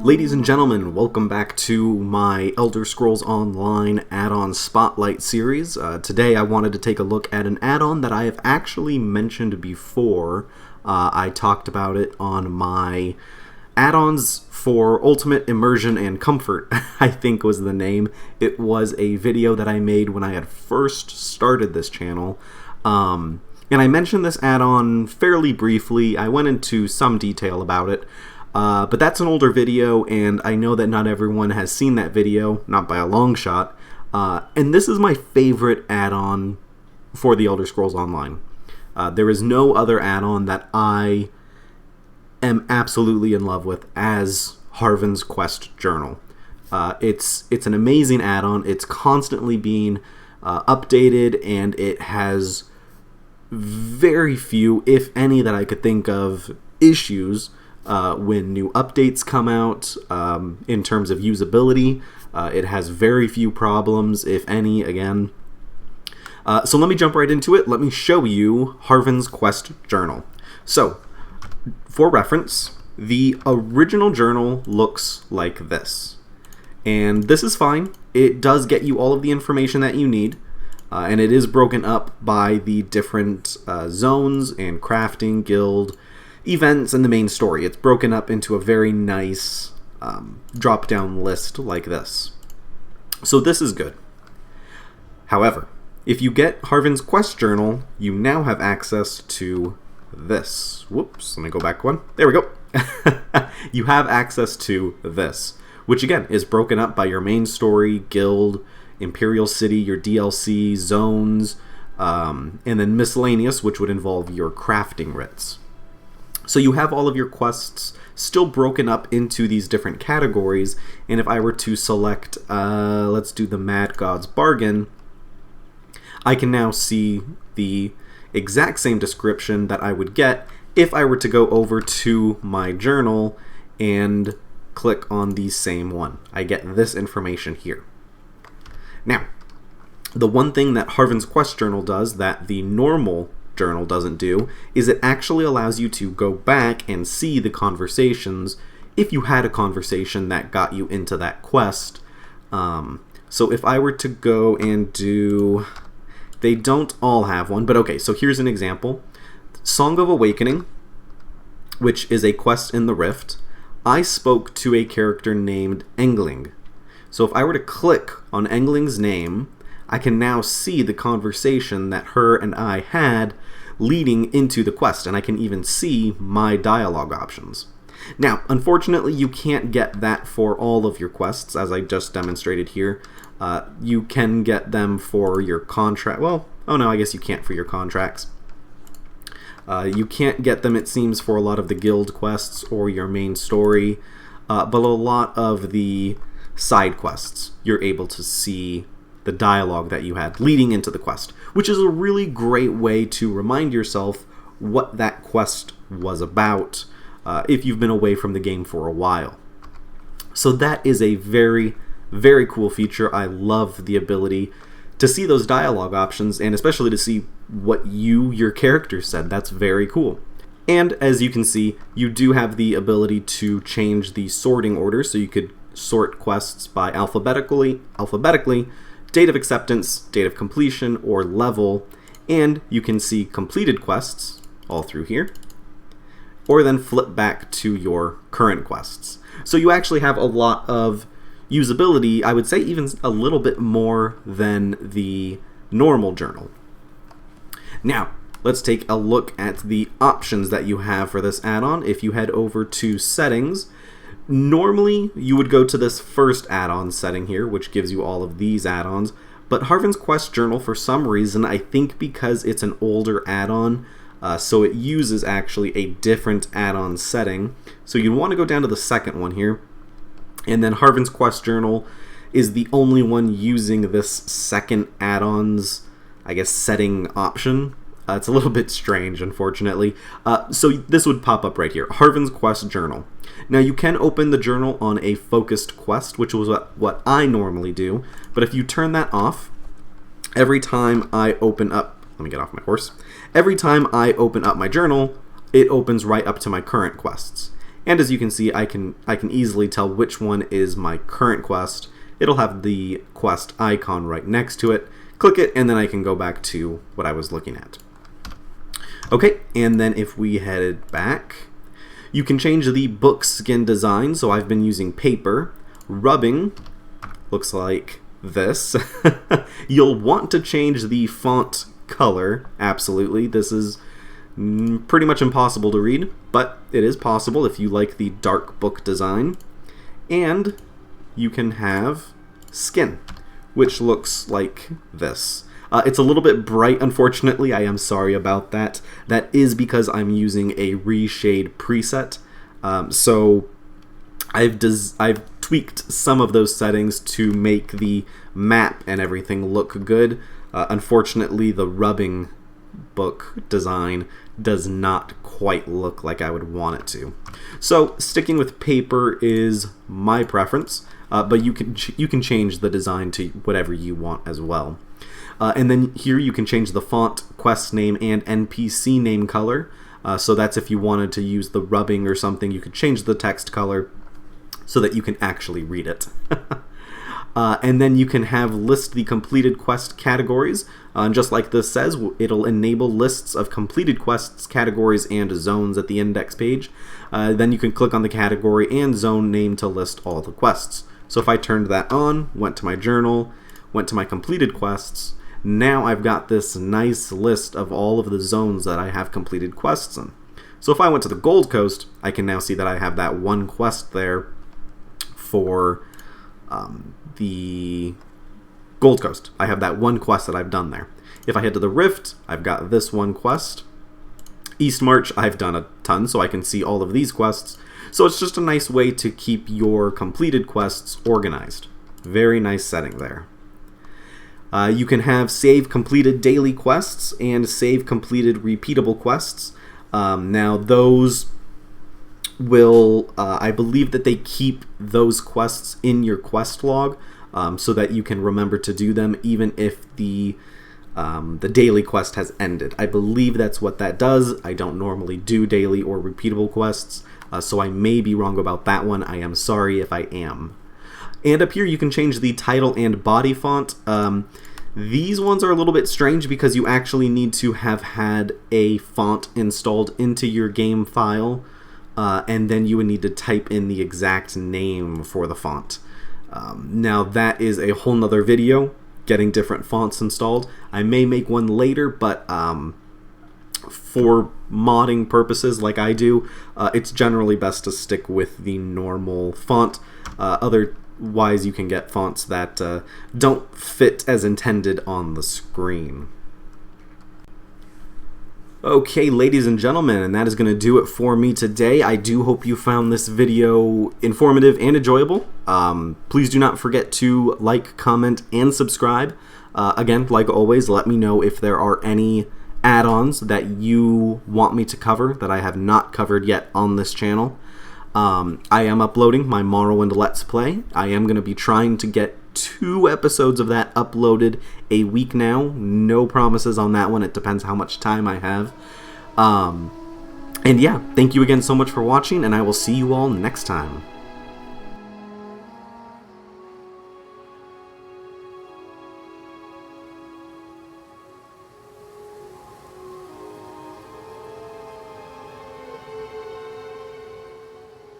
Ladies and gentlemen, welcome back to my Elder Scrolls Online add-on Spotlight series. Today I wanted to take a look at an add-on that I have actually mentioned before. I talked about it on my add-ons for Ultimate Immersion and Comfort, I think was the name. It was a video that I made when I had first started this channel. And I mentioned this add-on fairly briefly. I went into some detail about it. But that's an older video, and I know that not everyone has seen that video, not by a long shot. And this is my favorite add-on for the Elder Scrolls Online. There is no other add-on that I am absolutely in love with as HARVEN'S Quest Journal. It's an amazing add-on. It's constantly being updated, and it has very few, if any, that I could think of issues when new updates come out. In terms of usability, it has very few problems, if any, again. So let me jump right into it. Let me show you HARVEN'S Quest Journal. So, for reference, the original journal looks like this. And this is fine. It does get you all of the information that you need. And it is broken up by the different zones and crafting, guild, events, and the main story. It's broken up into a very nice drop-down list like this. So this is good. However, if you get HARVEN'S Quest Journal, you now have access to this. Whoops, let me go back one. There we go. You have access to this, which again is broken up by your main story, guild, Imperial City, your DLC, zones, and then miscellaneous, which would involve your crafting writs. So you have all of your quests still broken up into these different categories, and if I were to select, let's do the Mad God's Bargain, I can now see the exact same description that I would get if I were to go over to my journal and click on the same one. I get this information here. Now, the one thing that HARVEN'S Quest Journal does that the normal journal doesn't do is it actually allows you to go back and see the conversations if you had a conversation that got you into that quest. So if I were to go and do, they don't all have one, but okay, so here's an example. Song of Awakening, which is a quest in the Rift. I spoke to a character named Engling. So if I were to click on Engling's name, I can now see the conversation that her and I had leading into the quest, and I can even see my dialogue options. Now, unfortunately, you can't get that for all of your quests, as I just demonstrated here. You can get them for your contract. Well, oh no, I guess you can't for your contracts. You can't get them, it seems, for a lot of the guild quests or your main story, but a lot of the side quests, you're able to see the dialogue that you had leading into the quest, which is a really great way to remind yourself what that quest was about if you've been away from the game for a while. So that is a very, very cool feature. I love the ability to see those dialogue options, and especially to see what your character said. That's very cool. And as you can see, you do have the ability to change the sorting order, so you could sort quests by alphabetically, date of acceptance, date of completion, or level, and you can see completed quests all through here, or then flip back to your current quests. So you actually have a lot of usability, I would say even a little bit more than the normal journal. Now, let's take a look at the options that you have for this add-on. If you head over to settings, normally you would go to this first add-on setting here, which gives you all of these add-ons, but HARVEN'S Quest Journal, for some reason, I think because it's an older add-on, so it uses actually a different add-on setting. So you want to go down to the second one here, and then HARVEN'S Quest Journal is the only one using this second add-on's, I guess, setting option. It's a little bit strange, unfortunately. So this would pop up right here, HARVEN'S Quest Journal. Now you can open the journal on a focused quest, which was what I normally do, but if you turn that off, every time I open up, let me get off my horse, every time I open up my journal, it opens right up to my current quests. And as you can see, I can easily tell which one is my current quest. It'll have the quest icon right next to it. Click it, and then I can go back to what I was looking at. Okay, and then if we headed back, you can change the book skin design. So I've been using paper. Rubbing looks like this. You'll want to change the font color. Absolutely. This is pretty much impossible to read, but it is possible if you like the dark book design. And you can have skin, which looks like this. It's a little bit bright, unfortunately. I am sorry about that. That is because I'm using a reshade preset. So I've tweaked some of those settings to make the map and everything look good. Unfortunately, the rubbing book design does not quite look like I would want it to. So sticking with paper is my preference, but you can change the design to whatever you want as well. And then here you can change the font, quest name, and NPC name color. So that's if you wanted to use the rubbing or something, you could change the text color so that you can actually read it. And then you can have list the completed quest categories. And just like this says, it'll enable lists of completed quests, categories, and zones at the index page. Then you can click on the category and zone name to list all the quests. So if I turned that on, went to my journal, went to my completed quests, now I've got this nice list of all of the zones that I have completed quests in. So if I went to the Gold Coast, I can now see that I have that one quest there for the Gold Coast. I have that one quest that I've done there. If I head to the Rift, I've got this one quest. East March, I've done a ton, so I can see all of these quests. So it's just a nice way to keep your completed quests organized. Very nice setting there. You can have save completed daily quests and save completed repeatable quests. Now those will, I believe that they keep those quests in your quest log so that you can remember to do them even if the daily quest has ended. I believe that's what that does. I don't normally do daily or repeatable quests, so I may be wrong about that one. I am sorry if I am. And up here you can change the title and body font. These ones are a little bit strange because you actually need to have had a font installed into your game file, and then you would need to type in the exact name for the font. Now that is a whole nother video, getting different fonts installed. I may make one later, but for modding purposes like I do, it's generally best to stick with the normal font. Otherwise you can get fonts that don't fit as intended on the screen. Okay, ladies and gentlemen, and that is going to do it for me today. I do hope you found this video informative and enjoyable. Please do not forget to like, comment, and subscribe. Again, like always, let me know if there are any add-ons that you want me to cover that I have not covered yet on this channel. I am uploading my Morrowind Let's Play. I am going to be trying to get 2 episodes of that uploaded a week now. No promises on that one. It depends how much time I have. And yeah, thank you again so much for watching, and I will see you all next time.